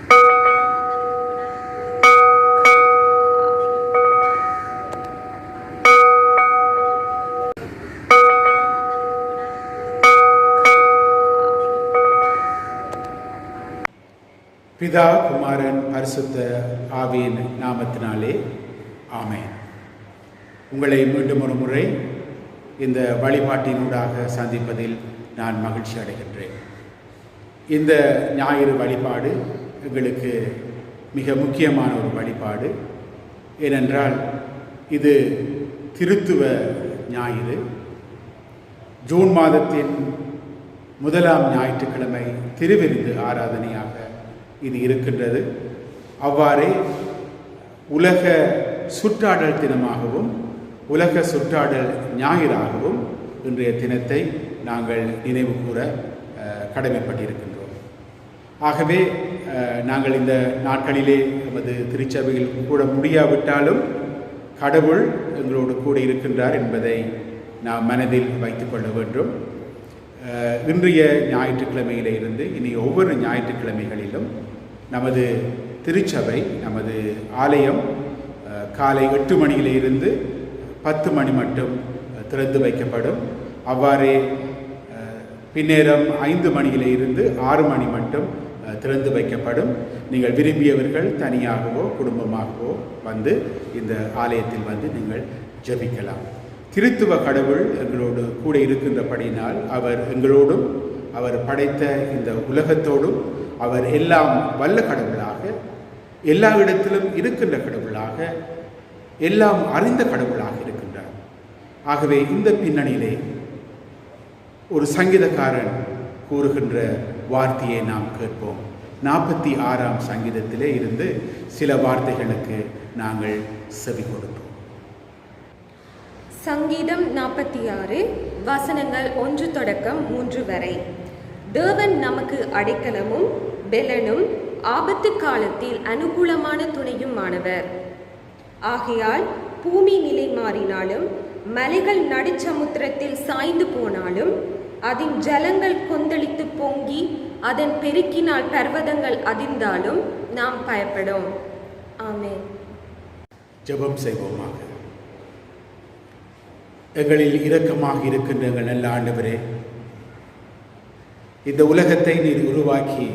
பிதா, குமாரன், பரிசுத்த ஆவியின் நாமத்தினாலே ஆமென். உங்களை மீண்டும் ஒரு முறை இந்த வழிபாட்டினூடாக சந்திப்பதில் நான் மகிழ்ச்சி அடைகின்றேன். இந்த ஞாயிறு வழிபாடு எங்களுக்கு மிக முக்கியமான ஒரு வழிபாடு. ஏனென்றால் இது திருத்துவ ஞாயிறு. ஜூன் மாதத்தின் முதலாம் ஞாயிற்றுக்கிழமை திருவிருந்து ஆராதனையாக இது இருக்கின்றது. அவ்வாறே உலக சுற்றாடல் தினமாகவும் உலக சுற்றாடல் ஞாயிறாகவும் இன்றைய தினத்தை நாங்கள் நினைவு கூற கடமைப்பட்டிருக்கின்றோம். ஆகவே நாங்கள் இந்த நாட்களிலே நமது திருச்சபையில் கூட முடியாவிட்டாலும் கடவுள் எங்களோடு கூட இருக்கின்றார் என்பதை நாம் மனதில் வைத்துக் கொள்ள வேண்டும். இன்றைய ஞாயிற்றுக்கிழமையிலே இருந்து இனி ஒவ்வொரு ஞாயிற்றுக்கிழமைகளிலும் நமது திருச்சபை, நமது ஆலயம் காலை 8 மணியிலிருந்து 10 மணி மட்டும் திறந்து வைக்கப்படும். அவ்வாறே பின்னேரம் 5 மணியிலிருந்து 6 மணி மட்டும் திறந்து வைக்கப்படும். நீங்கள் விரும்பியவர்கள் தனியாகவோ குடும்பமாகவோ வந்து இந்த ஆலயத்தில் வந்து நீங்கள் ஜெபிக்கலாம். திருத்துவ கடவுள் எங்களோடு கூட இருக்கின்றபடியினால் அவர் எங்களோடும், அவர் படைத்த இந்த உலகத்தோடும், அவர் எல்லாம் வல்ல கடவுளாக, எல்லா இடத்திலும் இருக்கின்ற கடவுளாக, எல்லாம் அறிந்த கடவுளாக இருக்கின்றார். ஆகவே இந்த பின்னணியிலே ஒரு சங்கீதக்காரன் கூறுகின்ற வார்த்தையை நாம் கேட்போம். 46ஆம் சங்கீதத்திலே இருந்து சில வார்த்தைகளுக்கு நாங்கள் செவி கொடுப்போம். சங்கீதம் 46 வசனங்கள் 1 தொடக்கம் 3 வரை. தேவன் நமக்கு அடைக்கலமும் பெலனும் ஆபத்து காலத்தில் அனுகூலமான துணையுமானவர். ஆகையால் பூமி நிலை மாறினாலும் மலைகள் நடுச்சமுத்திரத்தில் சாய்ந்து போனாலும் அதன் ஜலங்கள் கொந்தளித்து பொங்கி அதன் பெருக்கினால் பர்வதங்கள் அதிர்ந்தாலும் நாம் பயப்படும். ஆமென். ஜெபம் செய்வோமாக. எங்களில் இரக்கமாக இருக்கின்ற எங்கள் நல்ல ஆண்டவரே, இந்த உலகத்தை நீர் உருவாக்கி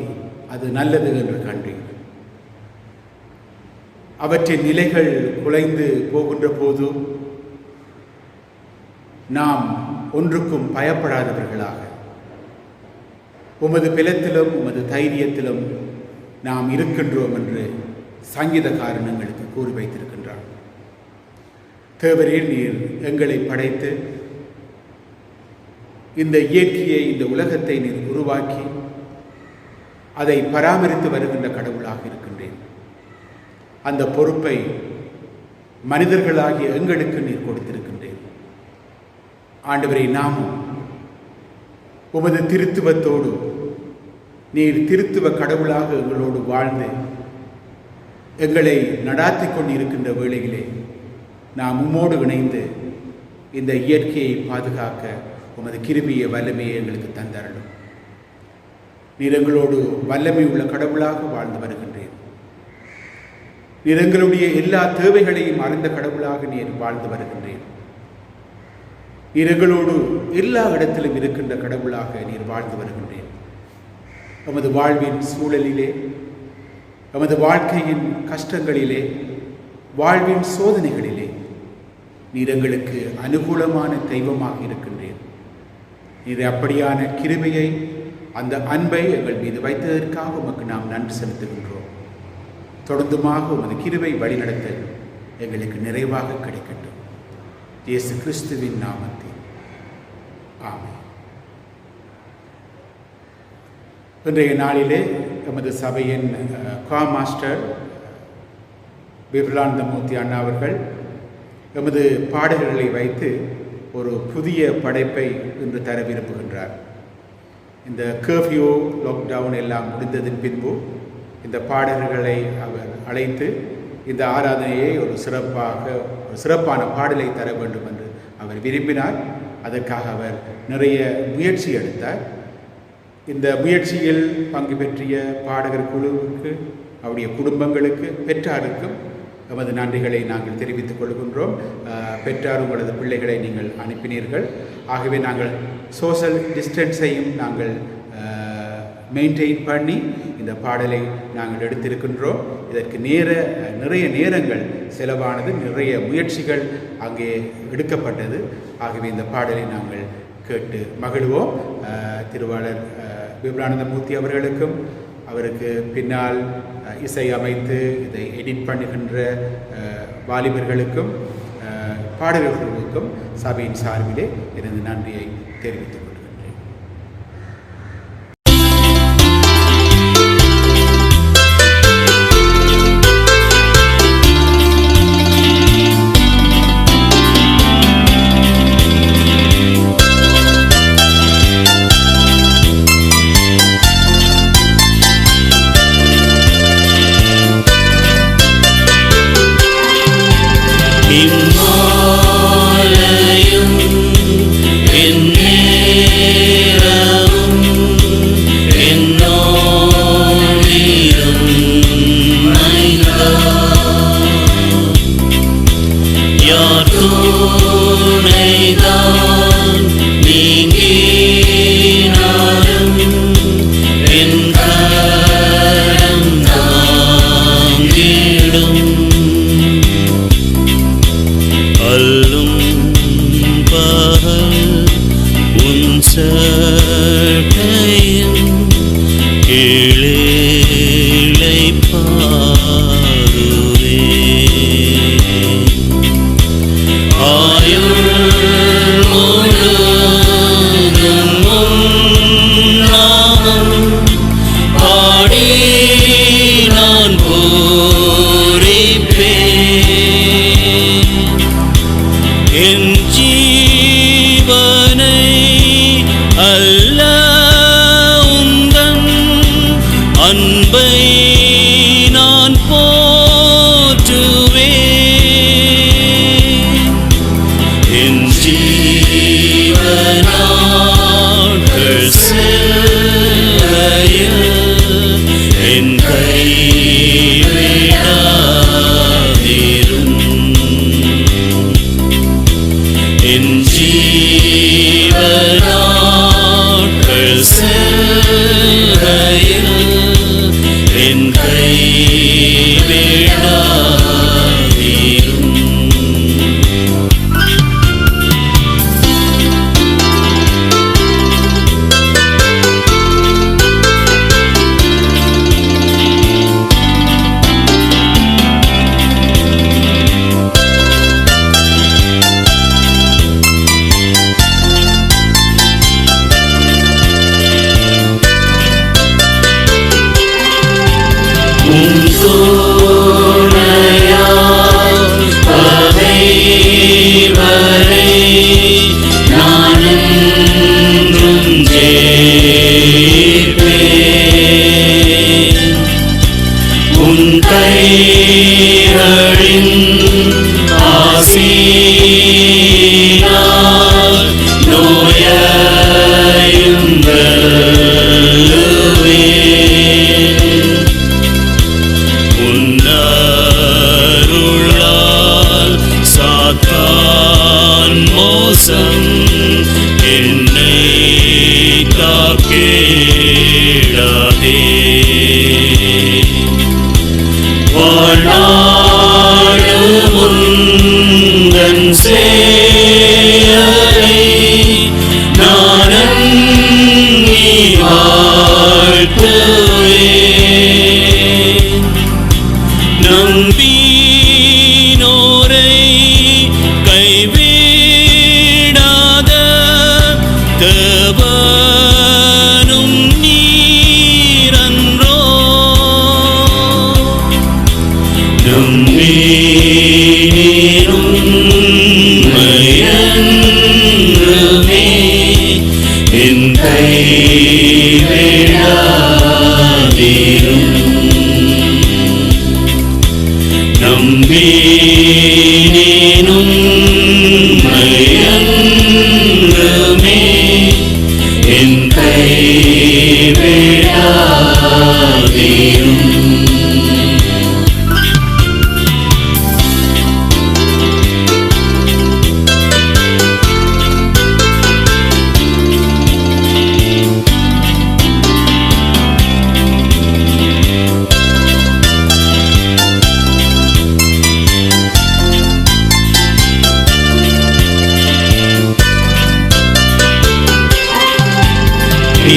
அது நல்லது என்று கண்டீர். அவற்றின் நிலைகள் குலைந்து போகின்ற போது நாம் ஒன்றுக்கும் பயப்படாதவர்களாக உமது பலத்திலும் உமது தைரியத்திலும் நாம் இருக்கின்றோம் என்று சங்கீதக்காரன் எங்களுக்கு கூறி வைத்திருக்கின்றார். தேவரே, நீர் எங்களை படைத்து இந்த இயற்கையை, இந்த உலகத்தை நீர் உருவாக்கி அதை பராமரித்து வருகின்ற கடவுளாக இருக்கின்றேன். அந்த பொறுப்பை மனிதர்களாகிய எங்களுக்கு நீர் கொடுத்திருக்கின்றேன். ஆண்டவரை, நாமும் உமது திருத்துவத்தோடு நீர் திருத்துவ கடவுளாக எங்களோடு வாழ்ந்து எங்களை நடாத்தி கொண்டிருக்கின்ற வேளையிலே நாம் உம்மோடு இணைந்து இந்த இயற்கையை பாதுகாக்க உமது கிருபையை, வல்லமையை எங்களுக்கு தந்தரலும். நீர் எங்களோடு வல்லமை உள்ள கடவுளாக வாழ்ந்து வருகின்றேன். நீர் எங்களுடைய எல்லா தேவைகளையும் அறிந்த கடவுளாக நீர் வாழ்ந்து வருகின்றேன். நீர் எங்களோடு எல்லா இடத்திலும் இருக்கின்ற கடவுளாக நீர் வாழ்ந்து வருகின்றேன். நமது வாழ்வின் சூழலிலே, நமது வாழ்க்கையின் கஷ்டங்களிலே, வாழ்வின் சோதனைகளிலே நீர் எங்களுக்கு அனுகூலமான தெய்வமாக இருக்கின்றேன். நீர் அப்படியான கிருபையை, அந்த அன்பை எங்கள் மீது வைத்ததற்காக உமக்கு நாம் நன்றி செலுத்துகின்றோம். தொடர்ந்துமாக உமது கிருபை வழிநடத்த எங்களுக்கு நிறைவாக கிடைக்கட்டும். இயேசு கிறிஸ்துவின் நாமத்தில் ஆமென். இன்றைய நாளிலே எமது சபையின் மாஸ்டர் விபுலானந்தமூர்த்தி அண்ணா அவர்கள் எமது பாடல்களை வைத்து ஒரு புதிய படைப்பை இன்று தர விரும்புகின்றார். இந்த கர்ஃப்யூ, லாக்டவுன் எல்லாம் முடிந்ததன் பின்பு இந்த பாடல்களை அவர் அழைத்து இந்த ஆராதனையை ஒரு சிறப்பான பாடலை தர வேண்டும் என்று அவர் விரும்பினார். அதற்காக அவர் நிறைய முயற்சி எடுத்தார். இந்த முயற்சியில் பங்கு பெற்றிய பாடகர் குழுவுக்கு, அவருடைய குடும்பங்களுக்கு, பெற்றாருக்கும் எமது நன்றிகளை நாங்கள் தெரிவித்துக் கொள்கின்றோம். பெற்றார் உங்களது பிள்ளைகளை நீங்கள் அனுப்பினீர்கள். ஆகவே நாங்கள் சோஷியல் டிஸ்டன்ஸையும் நாங்கள் மெயின்டைன் பண்ணி இந்த பாடலை நாங்கள் எடுத்திருக்கின்றோம். இதற்கு நிறைய நேரங்கள் செலவானது, நிறைய முயற்சிகள் அங்கே எடுக்கப்பட்டது. ஆகவே இந்த பாடலை நாங்கள் கேட்டு மகிழ்வோம். திருவாளர் விபுலானந்தமூர்த்தி அவர்களுக்கும், அவருக்கு பின்னால் இசை அமைத்து இதை எடிட் பண்ணுகின்ற வாலிபர்களுக்கும், பாடல்களுக்கும் சபையின் சார்பிலே எனது நன்றியை தெரிவித்துக் கொள்கிறேன். In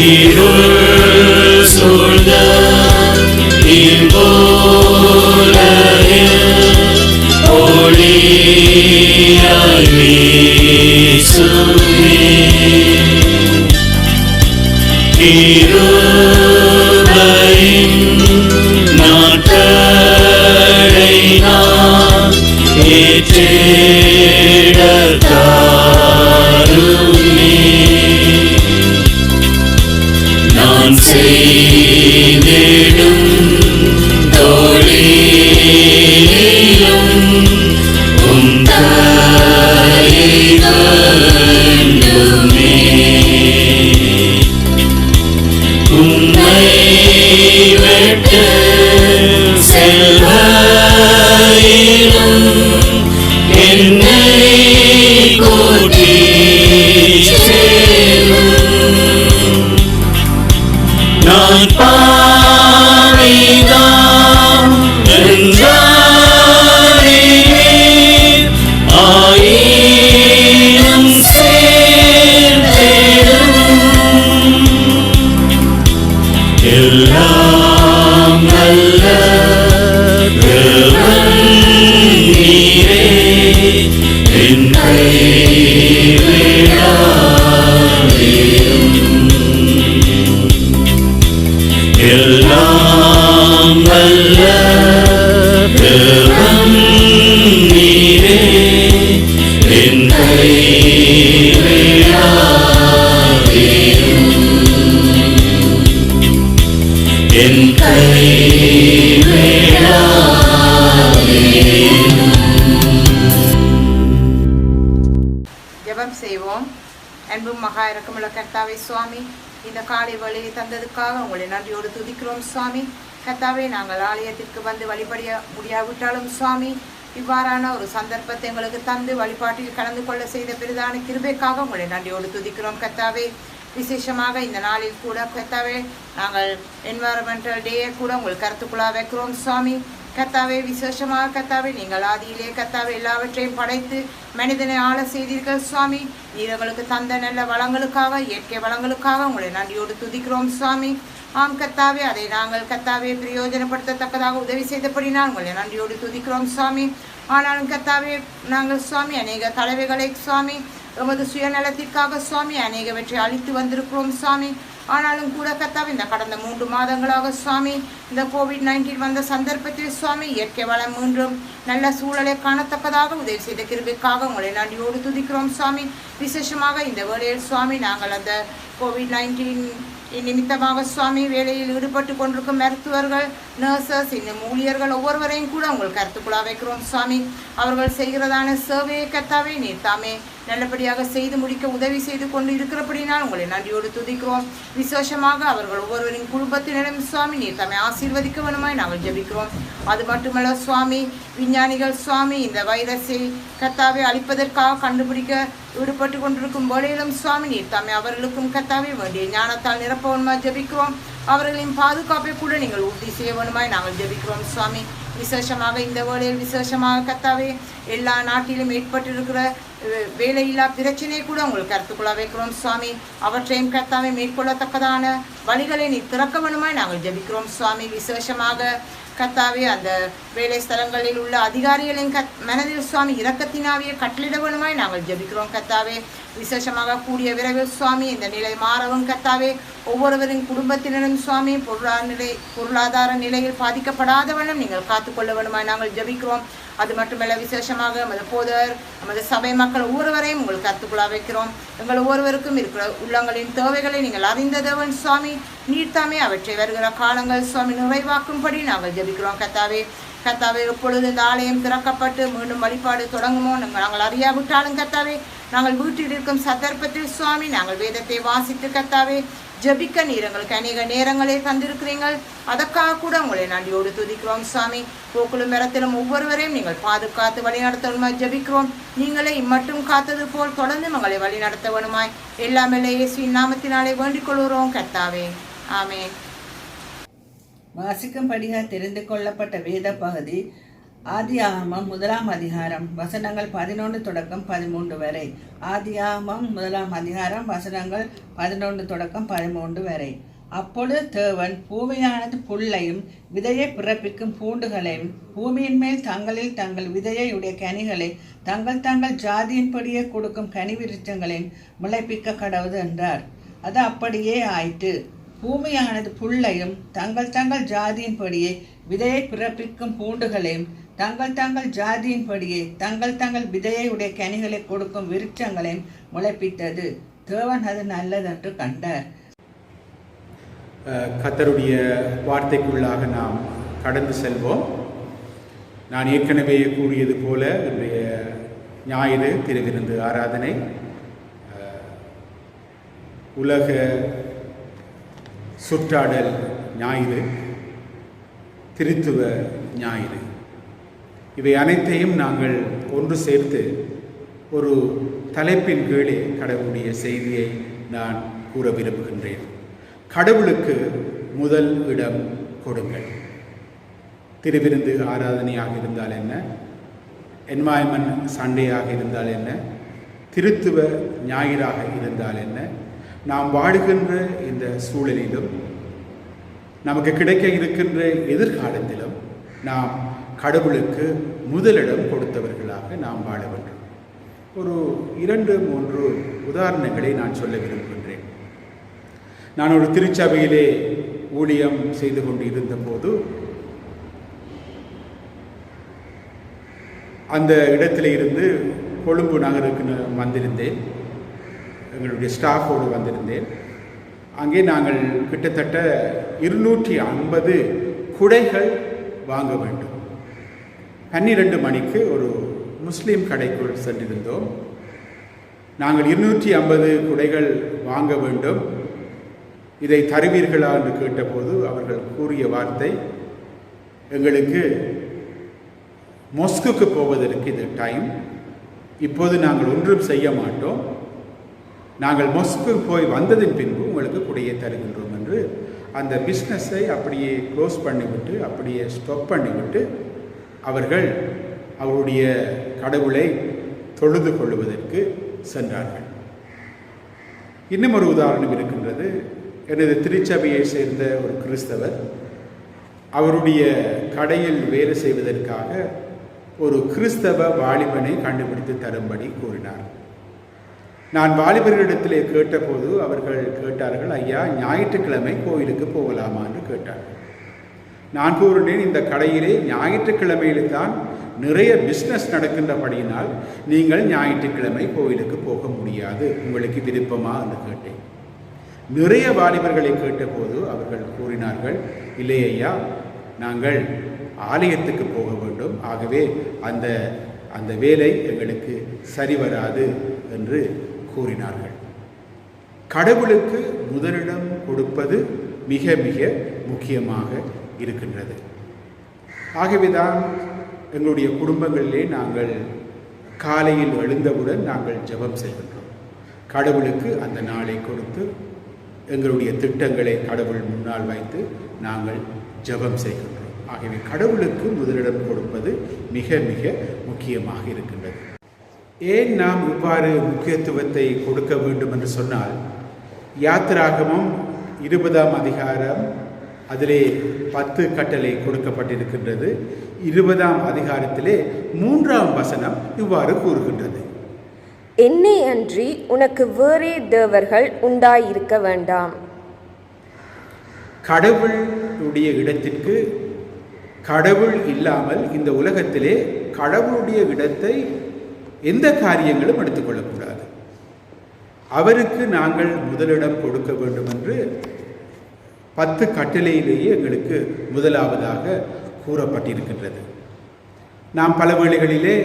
இருள் சூழ்ந்த இவ்வுலகில் ஒளியாய் வீசுமே. கிருபையின் நாட்களை நான் ஏற்றிடத் தாருமே. நான் செய்திடும் தொழிலும் உம் தயை வேண்டுமே. உம்மை விட்டு செல்வயிலும் என்னை கூட்டி சேரும். நான் பாவிதான் என்றாரேன், ஆயினும் சேர்ந்தேனும். எல்லாம் நல்ல தேவன் நீரே, என் கைவிடாதேயும். எல்லாம் வல்ல தேவன் நீரே, என் கைவிடாதேயும். என் கைவிடாதேயும். ஜெபம் செய்வோம். அன்பும் மகா இரக்கமுள்ள கர்த்தாவே சுவாமி, இந்த காலை வழியை தந்ததுக்காக உங்களை நன்றியோடு துதிக்கிறோம் சுவாமி. கர்த்தாவே, நாங்கள் ஆலயத்திற்கு வந்து வழிபடிய முடியாவிட்டாலும் சுவாமி, இவ்வாறான ஒரு சந்தர்ப்பத்தை எங்களுக்கு தந்து வழிபாட்டில் கலந்து கொள்ள செய்த பெரிதான கிருபைக்காக உங்களை நன்றியோடு துதிக்கிறோம் கர்த்தாவே. விசேஷமாக இந்த நாளில் கூட கர்த்தாவே, நாங்கள் என்வாரன்மெண்டல் டேயை கூட உங்கள் கருத்துக்குள்ளாக வைக்கிறோம் சுவாமி. கர்த்தாவே, விசேஷமாக கர்த்தாவே, நீங்கள் ஆதியிலே கர்த்தாவே எல்லாவற்றையும் படைத்து மனிதனை ஆள செய்தீர்கள் சுவாமி. நீர் எங்களுக்கு தந்த நல்ல வளங்களுக்காக, இயற்கை வளங்களுக்காக உங்களை நன்றியோடு துதிக்கிறோம் சுவாமி. ஆம் கர்த்தாவே, அதை நாங்கள் கர்த்தாவே பிரயோஜனப்படுத்தத்தக்கதாக உதவி செய்தபடினால் உங்களை நன்றியோடு துதிக்கிறோம் சுவாமி. ஆனாலும் கர்த்தாவே, நாங்கள் சுவாமி அநேக தலைவைகளை சுவாமி எமது சுயநலத்திற்காக சுவாமி அநேகவற்றை அழித்து வந்திருக்கிறோம் சுவாமி. ஆனாலும் கூட கர்த்தாவே, இந்த கடந்த 3 மாதங்களாக சுவாமி இந்த COVID-19 வந்த சந்தர்ப்பத்தில் சுவாமி இயற்கை வளம் மீண்டும் நல்ல சூழலை காணத்தக்கதாக உதவி செய்த கிருபைக்காக உங்களை நன்றியோடு துதிக்கிறோம் சுவாமி. விசேஷமாக இந்த வேளையில் சுவாமி நாங்கள் அந்த COVID-19 நிமித்தமாக சுவாமி வேலையில் ஈடுபட்டு கொண்டிருக்கும் மருத்துவர்கள், நர்சஸ், இன்னும் ஊழியர்கள் ஒவ்வொருவரையும் கூட உங்கள் கருத்துக்குள்ளாக வைக்கிறோம் சுவாமி. அவர்கள் செய்கிறதான சேவையை கர்த்தாவே நீர் தாமே நல்லபடியாக செய்து முடிக்க உதவி செய்து கொண்டு இருக்கிறபடினால் உங்களை நன்றியோடு துதிக்கிறோம். விசேஷமாக அவர்கள் ஒவ்வொருவரின் குடும்பத்தினரும் சுவாமி நீர் தாமே ஆசீர்வதிக்க வேணுமாய் நாங்கள் ஜெபிக்கிறோம். அது மட்டுமல்ல சுவாமி, விஞ்ஞானிகள் சுவாமி இந்த வைரஸை கர்த்தாவே அழிப்பதற்காக கண்டுபிடிக்க ஈடுபட்டு கொண்டிருக்கும் வேளையிலும் சுவாமி நீர் தாமே அவர்களுக்கும் கர்த்தாவே வேண்டிய ஞானத்தால் நிரப்பவனுமாய் ஜெபிக்கிறோம். அவர்களின் பாதுகாப்பை கூட நீங்கள் உறுதி செய்ய வேணுமாய் நாங்கள் ஜெபிக்கிறோம் சுவாமி. விசேஷமாக இந்த வேளையில் விசேஷமாக கர்த்தாவே எல்லா நாட்டிலும் ஏற்பட்டிருக்கிற வேலையில்லா பிரச்சனையை கூட உங்களுக்கு கருத்துக்குள்ள வைக்கிறோம் சுவாமி. அவற்றையும் கர்த்தாவே மேற்கொள்ளத்தக்கதான வழிகளை நீ திறக்க வேணுமாய் நாங்கள் ஜெபிக்கிறோம் சுவாமி. விசேஷமாக கர்த்தாவே அந்த வேலை ஸ்தலங்களில் உள்ள அதிகாரிகளின் மனதில் சுவாமி இரக்கத்தினாவிய கட்டளிட வேணுமாய் நாங்கள் ஜெபிக்கிறோம் கர்த்தாவே. விசேஷமாக கூடிய விரைவில் சுவாமி இந்த நிலை மாறவும் கர்த்தாவே ஒவ்வொருவரின் குடும்பத்தினரும் சுவாமி பொருளாதார நிலையில் பாதிக்கப்படாத வண்ணம் நீங்கள் காத்துக்கொள்ள வேணுமாய் நாங்கள் ஜெபிக்கிறோம். அது மட்டுமல்ல விசேஷமாக நமது போதர், நமது சபை மக்கள் ஒவ்வொருவரையும் உங்களுக்கு கருத்துக்குள்ளாக வைக்கிறோம். எங்கள் ஒவ்வொருவருக்கும் இருக்கிற உள்ளங்களின் தேவைகளை நீங்கள் அறிந்ததவன் சுவாமி. நீர்த்தாமே அவற்றை வருகிற காலங்கள் சுவாமி நிறைவாக்கும்படி நாங்கள் ஜெபிக்கிறோம் கர்த்தாவே. கர்த்தாவே, எப்பொழுது இந்த ஆலயம் திறக்கப்பட்டு மீண்டும் வழிபாடு தொடங்குமோ நாங்கள் அறியாவிட்டாலும் கர்த்தாவே நாங்கள் வீட்டில் இருக்கும் சந்தர்ப்பத்தில் சுவாமி நாங்கள் வேதத்தை வாசித்து கர்த்தாவே ஜபிக்க நீர் எங்களுக்கு அநேக நேரங்களே தந்திருக்கிறீர்கள். அதற்காக கூட உங்களை நன்றியோடு துதிக்கிறோம் சுவாமி. போக்கிலும் மரத்திலும் ஒவ்வொருவரையும் நீங்கள் பாதுகாத்து வழிநடத்தணுமாய் ஜபிக்கிறோம். நீங்களே இம்மட்டும் காத்தது போல் தொடர்ந்து எங்களை வழிநடத்த வேணுமாய் எல்லாமே இயேசுவின் நாமத்தினாலே வேண்டிக் கொள்கிறோம் கர்த்தாவே. ஆமென். வாசிக்கும்படியாக தெரிந்து கொள்ளப்பட்ட வேத பகுதி ஆதியாகமம் 1ஆம் அதிகாரம் வசனங்கள் 11 தொடக்கம் 13 வரை. ஆதியாகமம் 1ஆம் அதிகாரம் வசனங்கள் 11 தொடக்கம் 13 வரை. அப்பொழுது தேவன் பூமியானது புல்லையும் விதையை பிறப்பிக்கும் பூண்டுகளையும் பூமியின் மேல் தங்களில் தங்கள் விதையை உடைய கனிகளை தங்கள் தங்கள் ஜாதியின்படியே கொடுக்கும் கனி விருட்சங்களையும் முளைப்பிக்க கடவுது என்றார். அது அப்படியே ஆயிற்று. பூமியானது புல்லையும் தங்கள் தங்கள் ஜாதியின்படியே விதையை பிறப்பிக்கும் பூண்டுகளையும் தங்கள் தங்கள் ஜாதியின்படியே தங்கள் தங்கள் விதையை உடைய கனிகளை கொடுக்கும் விருட்சங்களையும் முளைப்பித்தது. தேவன் அது நல்லதென்று கண்டார். கர்த்தருடைய வார்த்தைக்குள்ளாக நாம் கடந்து செல்வோம். நான் ஏற்கனவே கூறியது போல இன்றைய ஞாயிறு திருவிருந்து ஆராதனை, உலக சுற்றாடல் ஞாயிறு, திருத்துவ ஞாயிறு, இவை அனைத்தையும் நாங்கள் ஒன்று சேர்த்து ஒரு தலைப்பின் கீழே கடவுளுடைய செய்தியை நான் கூற விரும்புகின்றேன். கடவுளுக்கு முதல் இடம் கொடுங்கள். திருவிருந்து ஆராதனையாக இருந்தால் என்ன, என்வாயன்மெண்ட் சண்டேயாக இருந்தால் என்ன, திருத்துவ ஞாயிறாக இருந்தால் என்ன, நாம் வாழுகின்ற இந்த சூழலிலும் நமக்கு கிடைக்க இருக்கின்ற எதிர்காலத்திலும் நாம் கடவுளுக்கு முதலிடம் கொடுத்தவர்களாக நாம் வாழ வேண்டும். ஒரு 2-3 உதாரணங்களை நான் சொல்ல விரும்புகின்றேன். நான் ஒரு திருச்சபையிலே ஊழியம் செய்து கொண்டு இருந்த போது அந்த இடத்துல இருந்து கொழும்பு நகருக்கு வந்திருந்தேன். எங்களுடைய ஸ்டாஃபோடு வந்திருந்தேன். அங்கே நாங்கள் கிட்டத்தட்ட 250 குடைகள் வாங்க வேண்டும். 12 மணிக்கு ஒரு முஸ்லீம் கடைக்குள் சென்றிருந்தோம். நாங்கள் 250 குடைகள் வாங்க வேண்டும், இதை தருவீர்களா என்று கேட்டபோது அவர்கள் கூறிய வார்த்தை, எங்களுக்கு மொஸ்குக்கு போவதற்கு இது டைம், இப்போது நாங்கள் ஒன்றும் செய்ய மாட்டோம், நாங்கள் மொஸ்கு போய் வந்ததின் பின்பு உங்களுக்கு குடையை தருகின்றோம் என்று அந்த பிஸ்னஸை அப்படியே க்ளோஸ் பண்ணிவிட்டு அப்படியே ஸ்டாப் பண்ணிவிட்டு அவர்கள் அவருடைய கடவுளை தொழுது கொள்வதற்கு சென்றார்கள். இன்னும் ஒரு உதாரணம் இருக்கின்றது. எனது திருச்சபையை சேர்ந்த ஒரு கிறிஸ்தவர் அவருடைய கடையில் வேலை செய்வதற்காக ஒரு கிறிஸ்தவ வாலிபனை கண்டுபிடித்து தரும்படி கூறினார். நான் வாலிபர்களிடத்திலே கேட்டபோது அவர்கள் கேட்டார்கள், ஐயா ஞாயிற்றுக்கிழமை கோயிலுக்கு போகலாமா என்று கேட்டார்கள். நான் கூறினேன், இந்த கடையிலே ஞாயிற்றுக்கிழமையில் தான் நிறைய பிஸ்னஸ் நடக்கின்றபடியினால் நீங்கள் ஞாயிற்றுக்கிழமை கோயிலுக்கு போக முடியாது, உங்களுக்கு விருப்பமா என்று கேட்டேன். நிறைய வாலிபர்களை கேட்டபோது அவர்கள் கூறினார்கள், இல்லை ஐயா, நாங்கள் ஆலயத்துக்கு போக வேண்டும், ஆகவே அந்த வேலை எங்களுக்கு சரி வராது என்று கூறினார்கள். கடவுளுக்கு முதலிடம் கொடுப்பது மிக மிக முக்கியமாக இருக்கின்றது. ஆகவேதான் எங்களுடைய குடும்பங்களிலே நாங்கள் காலையில் எழுந்தவுடன் நாங்கள் ஜெபம் செய்கின்றோம். கடவுளுக்கு அந்த நாளை கொடுத்து எங்களுடைய திட்டங்களை கடவுள் முன்னால் வைத்து நாங்கள் ஜெபம் செய்கின்றோம். ஆகவே கடவுளுக்கு முதலிடம் கொடுப்பது மிக மிக முக்கியமாக இருக்கின்றது. ஏன் நாம் இவ்வாறு முக்கியத்துவத்தை கொடுக்க வேண்டும் என்று சொன்னால், யாத்திராகமம் 20ஆம் அதிகாரம் அதிலே 10 கட்டளை கொடுக்கப்பட்டிருக்கின்றது. 20ஆம் அதிகாரத்திலே 3ஆம் வசனம் இவ்வாறு கூறுகின்றது, என்னை அன்றி உனக்கு வேறே தேவர்கள் உண்டாயிருக்க வேண்டாம். கடவுளுடைய இடத்திற்கு கடவுள் இல்லாமல் இந்த உலகத்திலே கடவுளுடைய இடத்தை எந்த காரியங்களும் எடுத்துக்கொள்ளக்கூடாது. அவருக்கு நாங்கள் முதலிடம் கொடுக்க வேண்டும் என்று 10 கட்டளையிலேயே எங்களுக்கு முதலாவதாக கூறப்பட்டிருக்கின்றது. நாம் பல வேளைகளிலே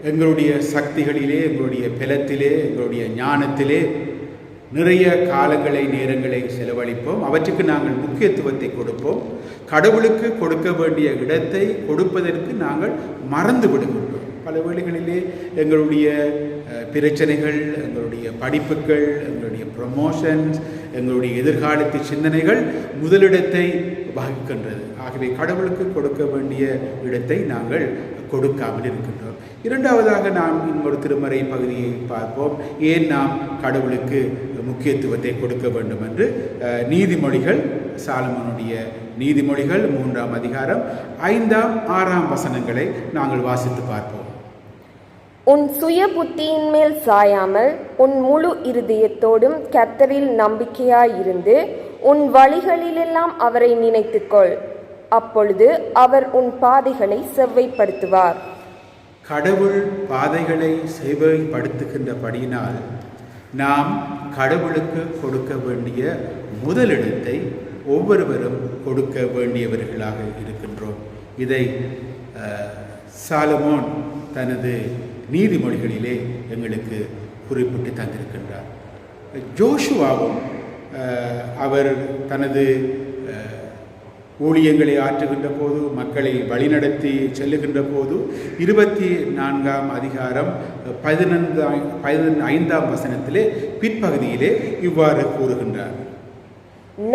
எங்களுடைய சக்திகளிலே, எங்களுடைய பலத்திலே, எங்களுடைய ஞானத்திலே நிறைய காலங்களை நேரங்களை செலவழிப்போம், அவற்றுக்கு நாங்கள் முக்கியத்துவத்தை கொடுப்போம். கடவுளுக்கு கொடுக்க வேண்டிய இடத்தை கொடுப்பதற்கு நாங்கள் மறந்து விடுகின்றோம். பல வேளைகளிலே எங்களுடைய பிரச்சனைகள், எங்களுடைய படிப்புகள், எங்களுடைய ப்ரமோஷன்ஸ், எங்களுடைய எதிர்காலத்து சிந்தனைகள் முதலிடத்தை வகிக்கின்றது. ஆகவே கடவுளுக்கு கொடுக்க வேண்டிய இடத்தை நாங்கள் கொடுக்காமல் இருக்கின்றோம். இரண்டாவதாக நாம் இன்னொரு திருமறை பகுதியை பார்ப்போம். ஏன் நாம் கடவுளுக்கு முக்கியத்துவத்தை கொடுக்க வேண்டும் என்று நீதிமொழிகள், சாலமோனுடைய நீதிமொழிகள் 3ஆம் அதிகாரம் 5ஆம் 6ஆம் வசனங்களை நாங்கள் வாசித்து பார்ப்போம். உன் சுய புத்தியின் மேல் சாயாமல் உன் முழு இருதயத்தோடும் கர்த்தரில் நம்பிக்கையாயிருந்து உன் வழிகளிலெல்லாம் அவரை நினைத்துக்கொள். அப்பொழுது அவர் உன் பாதைகளை செவ்வைப்படுத்துவார். கடவுள் பாதைகளை செவ்வைப்படுத்துகின்றபடியினால் நாம் கடவுளுக்கு கொடுக்க வேண்டிய முதலிடத்தை ஒவ்வொருவரும் கொடுக்க வேண்டியவர்களாக இருக்கின்றோம். இதை சாலமோன் தனது நீதிமொழிகளிலே எங்களுக்கு குறிப்பிட்டு தந்திருக்கின்றார். ஜோஷுவாவும் அவர் தனது ஊழியங்களை ஆற்றுகின்ற போது, மக்களை வழிநடத்தி செல்லுகின்ற போது 24ஆம் அதிகாரம் 15ஆம் வசனத்திலே பிற்பகுதியிலே இவ்வாறு கூறுகின்றார்.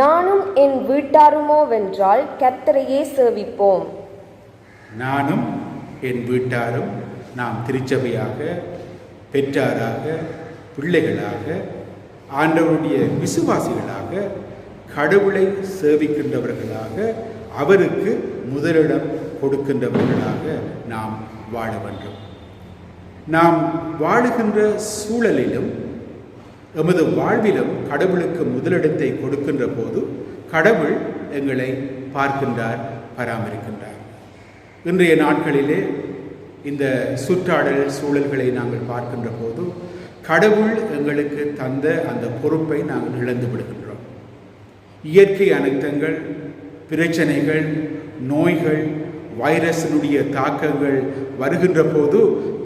நானும் என் வீட்டாருமோ வென்றால் கர்த்தரையே சேவிப்போம். நானும் என் வீட்டாரும், நாம் திருச்சபையாக, பெற்றாராக, பிள்ளைகளாக, ஆண்டவருடைய விசுவாசிகளாக, கடவுளை சேவிக்கின்றவர்களாக, அவருக்கு முதலிடம் கொடுக்கின்றவர்களாக நாம் வாழ வேண்டும். நாம் வாழுகின்ற சூழலிலும் எமது வாழ்விலும் கடவுளுக்கு முதலிடத்தை கொடுக்கின்ற போது கடவுள் எங்களை பார்க்கின்றார், பராமரிக்கின்றார். இன்றைய நாட்களிலே இந்த சுற்றாடல் சூழல்களை நாங்கள் பார்க்கின்ற போது கடவுள் எங்களுக்கு தந்த அந்த பொறுப்பை நாங்கள் இழந்து விடுகின்றோம். இயற்கை அனர்த்தங்கள், பிரச்சனைகள், நோய்கள், வைரஸினுடைய தாக்கங்கள் வருகின்ற போது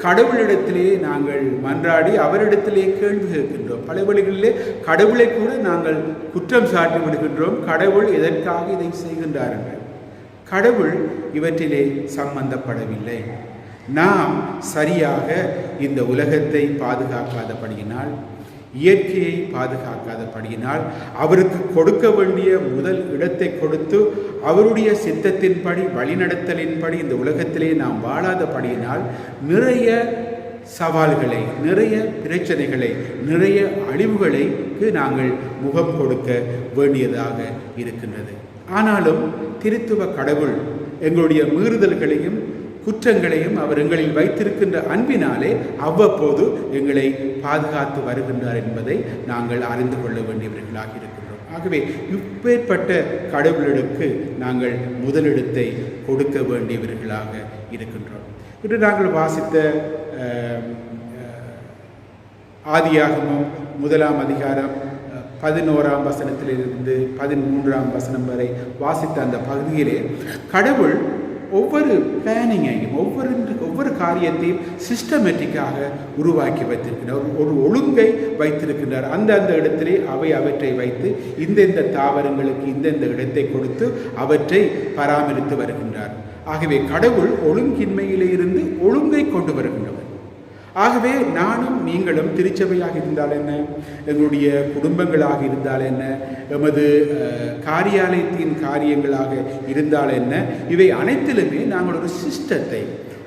கடவுளிடத்திலே நாங்கள் மன்றாடி அவரிடத்திலே கேள்வி கேட்கின்றோம். பல வழிகளிலே கடவுளை கூட நாங்கள் குற்றம் சாட்டி விடுகின்றோம். கடவுள் எதற்காக இதை செய்கின்றார்கள்? கடவுள் இவற்றிலே சம்பந்தப்படவில்லை. நாம் சரியாக இந்த உலகத்தை பாதுகாக்காதபடியினால், இயற்கையை பாதுகாக்காதபடியினால், அவருக்கு கொடுக்க வேண்டிய முதல் இடத்தை கொடுத்து அவருடைய சித்தத்தின்படி, வழிநடத்தலின்படி இந்த உலகத்திலே நாம் வாழாதபடியினால் நிறைய சவால்களை, நிறைய பிரச்சனைகளை, நிறைய அழிவுகளுக்கு நாங்கள் முகம் கொடுக்க வேண்டியதாக இருக்கின்றது. ஆனாலும் திருத்துவ கடவுள் எங்களுடைய மீறுதல்களையும் குற்றங்களையும் அவர் எங்களில் வைத்திருக்கின்ற அன்பினாலே அவ்வப்போது எங்களை பாதுகாத்து வருகின்றார் என்பதை நாங்கள் அறிந்து கொள்ள வேண்டியவர்களாக இருக்கின்றோம். ஆகவே இப்பேற்பட்ட கடவுளுக்கு நாங்கள் முதலிடத்தை கொடுக்க வேண்டியவர்களாக இருக்கின்றோம். இன்று நாங்கள் வாசித்த ஆதியாகமம் 1ஆம் அதிகாரம் 11ஆம் வசனத்திலிருந்து 13ஆம் வசனம் வரை வாசித்த அந்த பகுதியிலே கடவுள் ஒவ்வொரு பிளானிங்கையும், ஒவ்வொரு காரியத்தையும் சிஸ்டமேட்டிக்காக உருவாக்கி வைத்திருக்கிறார். ஒரு ஒழுங்கை வைத்திருக்கின்றார். அந்த இடத்திலே அவற்றை வைத்து இந்த தாவரங்களுக்கு இந்த இடத்தை கொடுத்து அவற்றை பராமரித்து வருகின்றார். ஆகவே கடவுள் ஒழுங்கின்மையிலே இருந்து ஒழுங்கை கொண்டு வருகின்றவர். ஆகவே நானும் நீங்களும் திருச்சபையாக இருந்தால் என்ன, எங்களுடைய குடும்பங்களாக இருந்தால் என்ன, எமது காரியாலயத்தின் காரியங்களாக இருந்தால் என்ன, இவை அனைத்திலுமே நாங்கள் ஒரு சிஸ்டத்தை,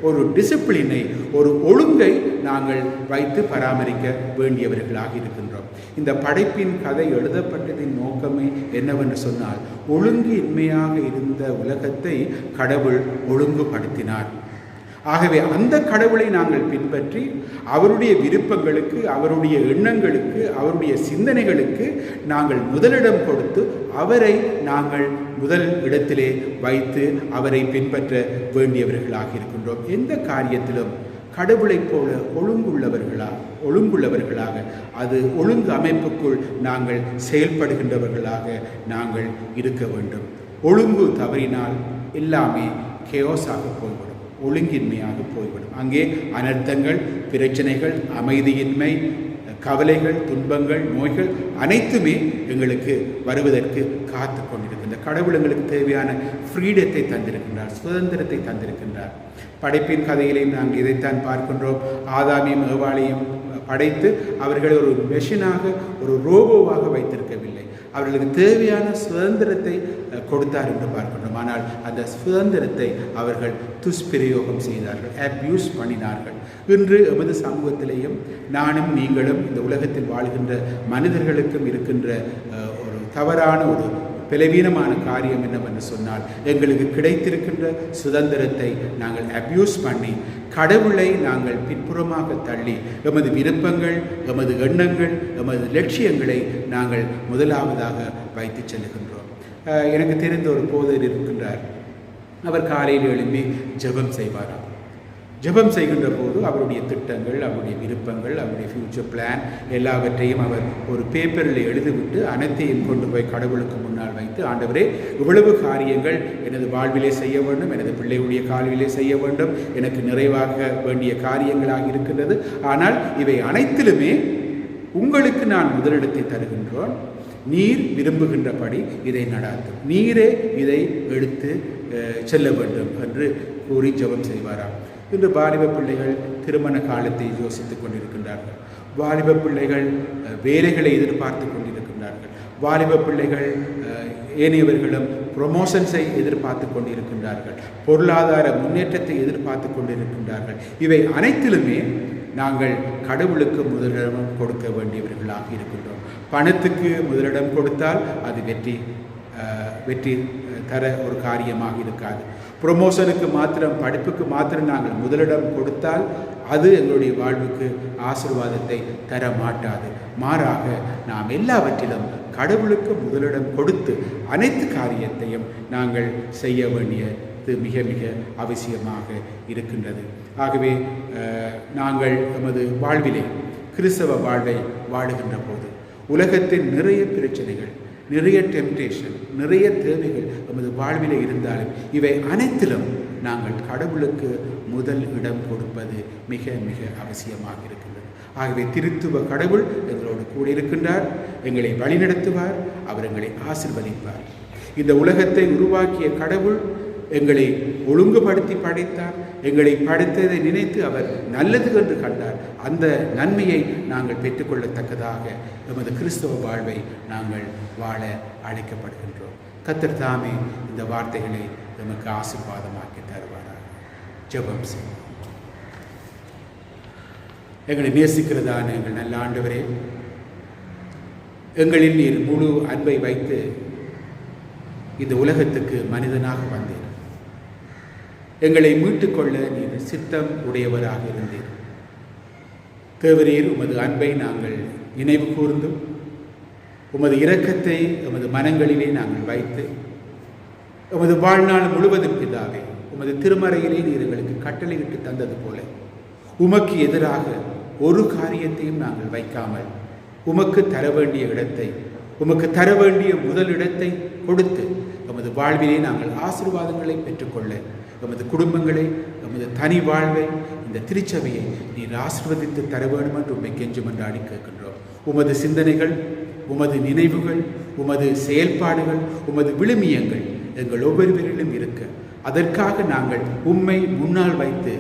ஒரு டிசிப்ளினை, ஒரு ஒழுங்கை நாங்கள் வைத்து பராமரிக்க வேண்டியவர்களாக இருக்கின்றோம். இந்த படைப்பின் கதை எழுதப்பட்டதின் நோக்கமே என்னவென்று சொன்னால், ஒழுங்கு இன்மையாக இருந்த உலகத்தை கடவுள் ஒழுங்குபடுத்தினார். ஆகவே அந்த கடவுளை நாங்கள் பின்பற்றி அவருடைய விருப்பங்களுக்கு, அவருடைய எண்ணங்களுக்கு, அவருடைய சிந்தனைகளுக்கு நாங்கள் முதலிடம் கொடுத்து அவரை நாங்கள் முதல் இடத்திலே வைத்து அவரை பின்பற்ற வேண்டியவர்களாக இருக்கின்றோம். எந்த காரியத்திலும் கடவுளைப் போல ஒழுங்குள்ளவர்களாக அது ஒழுங்கு அமைப்புக்குள் நாங்கள் செயல்படுகின்றவர்களாக நாங்கள் இருக்க வேண்டும். ஒழுங்கு தவறினால் எல்லாமே கேயோஸாக போய்விடும், ஒழுங்கின்மையாக போய்விடும். அங்கே அனர்த்தங்கள், பிரச்சனைகள், அமைதியின்மை, கவலைகள், துன்பங்கள், நோய்கள் அனைத்துமே எங்களுக்கு வருவதற்கு காத்து கொண்டிருக்கின்ற கடவுள் எங்களுக்கு தேவையான ஃப்ரீடத்தை தந்திருக்கின்றார், சுதந்திரத்தை தந்திருக்கின்றார். படைப்பின் கதையிலையும் நாங்கள் இதைத்தான் பார்க்கின்றோம். ஆதாமையும் ஏவாளையும் படைத்து அவர்களை ஒரு மெஷினாக, ஒரு ரோபோவாக வைத்திருக்கவில்லை. அவர்களுக்கு தேவையான சுதந்திரத்தை கொடுத்தார் என்று பார்க்கின்றோம். ஆனால் அந்த சுதந்திரத்தை அவர்கள் துஷ்பிரயோகம் செய்தார்கள், அப்யூஸ் பண்ணினார்கள். இன்று எமது சமூகத்திலேயும் நானும் நீங்களும் இந்த உலகத்தில் வாழ்கின்ற மனிதர்களுக்கும் இருக்கின்ற ஒரு தவறான ஒரு பலவீனமான காரியம் என்னவென்று சொன்னால், எங்களுக்கு கிடைத்திருக்கின்ற சுதந்திரத்தை நாங்கள் அப்யூஸ் பண்ணி கடவுளை நாங்கள் பின்புறமாக தள்ளி எமது விருப்பங்கள், எமது எண்ணங்கள், எமது லட்சியங்களை நாங்கள் முதலாவதாக வைத்து செல்லுகின்றோம். எனக்கு தெரிந்த ஒரு போதர் இருக்கின்றார். அவர் காலையில் எழும்பி ஜெபம் செய்வாராம். ஜெபம் செய்கின்ற போது அவருடைய திட்டங்கள், அவருடைய விருப்பங்கள், அவருடைய ஃப்யூச்சர் பிளான் எல்லாவற்றையும் அவர் ஒரு பேப்பரில் எழுதிவிட்டு அனைத்தையும் கொண்டு போய் கடவுளுக்கு முன்னால் வைத்து, ஆண்டவரே, இவ்வளவு காரியங்கள் எனது வாழ்விலே செய்ய வேண்டும், எனது பிள்ளையுடைய வாழ்விலே செய்ய வேண்டும், எனக்கு நிறைவாக வேண்டிய காரியங்களாக இருக்கின்றது. ஆனால் இவை அனைத்திலுமே உங்களுக்கு நான் முதலிடத்தை தருகின்றோம். நீர் விரும்புகின்றபடி இதை நடாத்தும், நீரே இதை எடுத்து செல்ல வேண்டும் என்று கூறி ஜெபம் செய்வாராம். இன்று வாலிப பிள்ளைகள் திருமண காலத்தை யோசித்துக் கொண்டிருக்கின்றார்கள். வாலிப பிள்ளைகள் வேலைகளை எதிர்பார்த்து கொண்டிருக்கின்றார்கள். வாலிப பிள்ளைகள் ஏனையவர்களும் ப்ரொமோஷன்ஸை எதிர்பார்த்து கொண்டிருக்கின்றார்கள். பொருளாதார முன்னேற்றத்தை எதிர்பார்த்து கொண்டிருக்கின்றார்கள். இவை அனைத்திலுமே நாங்கள் கடவுளுக்கு முதலிடம் கொடுக்க வேண்டியவர்களாக இருக்கின்றோம். பணத்துக்கு முதலிடம் கொடுத்தால் அது வெற்றி தர ஒரு காரியமாக இருக்காது. ப்ரொமோஷனுக்கு மாத்திரம், படிப்புக்கு மாத்திரம் நாங்கள் முதலிடம் கொடுத்தால் அது எங்களுடைய வாழ்வுக்கு ஆசீர்வாதத்தை தர மாட்டாது. மாறாக நாம் எல்லாவற்றிலும் கடவுளுக்கு முதலிடம் கொடுத்து அனைத்து காரியத்தையும் நாங்கள் செய்ய வேண்டியது மிக மிக அவசியமாக இருக்கின்றது. ஆகவே நாங்கள் நமது வாழ்விலே, கிறிஸ்தவ வாழ்வை வாழுகின்ற போது உலகத்தின் நிறைய பிரச்சனைகள், நிறைய டெம்டேஷன், நிறைய தேவைகள் நமது வாழ்விலே இருந்தாலும் இவை அனைத்திலும் நாங்கள் கடவுளுக்கு முதல் இடம் கொடுப்பது மிக மிக அவசியமாக இருக்கின்றது. ஆகவே திருத்துவ கடவுள் எங்களோடு கூட இருக்கின்றார், எங்களை வழிநடத்துவார், அவர் எங்களை ஆசீர்வதிப்பார். இந்த உலகத்தை உருவாக்கிய கடவுள் எங்களை ஒழுங்குபடுத்தி படைத்தார். எங்களை படைத்ததை நினைத்து அவர் நல்லது என்று கண்டார். அந்த நன்மையை நாங்கள் பெற்றுக்கொள்ளத்தக்கதாக எமது கிறிஸ்தவ வாழ்வை நாங்கள் வாழ அழைக்கப்படுகின்றோம். கர்த்தர் தாமே இந்த வார்த்தைகளை நமக்கு ஆசீர்வாதமாக்கி தருவாராக. ஜெபம் செய்வோம். எங்களை நேசிக்கிறதான எங்கள் நல்ல ஆண்டவரே, எங்களில் நீர் முழு அன்பை வைத்து இந்த உலகத்துக்கு மனிதனாக வந்தீர். எங்களை மீட்டுக்கொள்ள நீர் சித்தம் உடையவராக இருந்தீர். தேவரீர், உமது அன்பை நாங்கள் நினைவு கூர்ந்தும் உமது இரக்கத்தை எமது மனங்களிலே நாங்கள் வைத்து உமது வாழ்நாள் முழுவதும் பிதாவே, உமது திருமறையிலே நீர் எங்களுக்கு கட்டளையிட்டு தந்தது போல உமக்கு எதிராக ஒரு காரியத்தையும் நாங்கள் வைக்காமல் உமக்கு தர வேண்டிய இடத்தை, உமக்கு தர வேண்டிய முதலிடத்தை கொடுத்து எமது வாழ்விலே நாங்கள் ஆசீர்வாதங்களை பெற்றுக்கொள்ள, எமது குடும்பங்களை, எமது தனி வாழ்வை, இந்த திருச்சபையை நீர் ஆசீர்வதித்து தர வேண்டும் என்று உம்மை கெஞ்சி மன்றாடி கேட்கின்றோம். உமது சிந்தனைகள், உமது நினைவுகள், உமது செயல்பாடுகள், உமது விழுமியங்கள் எங்கள் ஒவ்வொருவரிலும் இருக்க, அதற்காக நாங்கள் உம்மை முன்னால் வைத்து,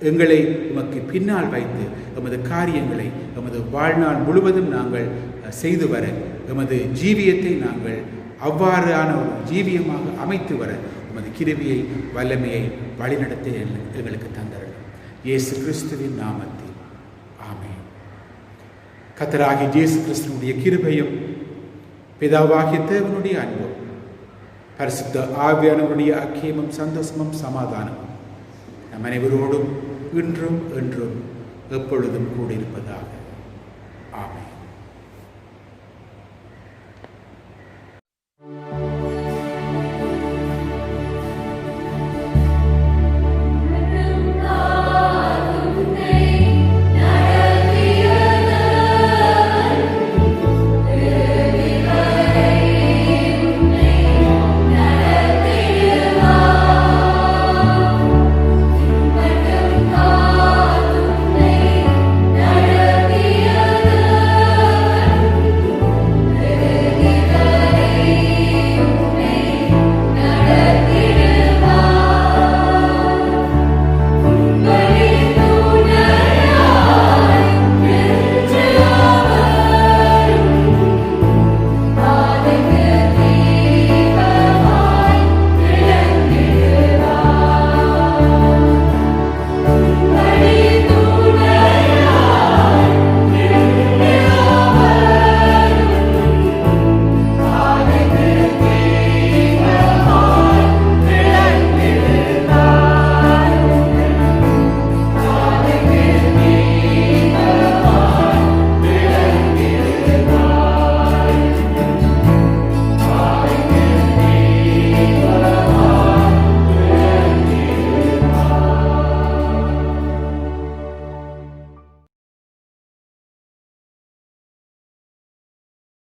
எங்களை உமக்கு பின்னால் வைத்து, எமது காரியங்களை எமது வாழ்நாள் முழுவதும் நாங்கள் செய்து வர, எமது ஜீவியத்தை நாங்கள் அவ்வாறான ஒரு ஜீவியமாக அமைத்து வர உமது கிருபையை, வல்லமையை, வழிநடத்தை எங்களுக்கு தந்தரணும். இயேசு கிறிஸ்துவின் நாமத்தில் ஆமென். கர்த்தராகிய இயேசு கிறிஸ்துவினுடைய கிருபையும், பிதாவாகிய தேவனுடைய அன்பும், பரிசுத்த ஆவியானவருடைய ஐக்கியமும், சந்தோஷமும், சமாதானமும் நம் அனைவரோடும் இன்றும் என்றும் எப்பொழுதும் கூடியிருப்பதாக.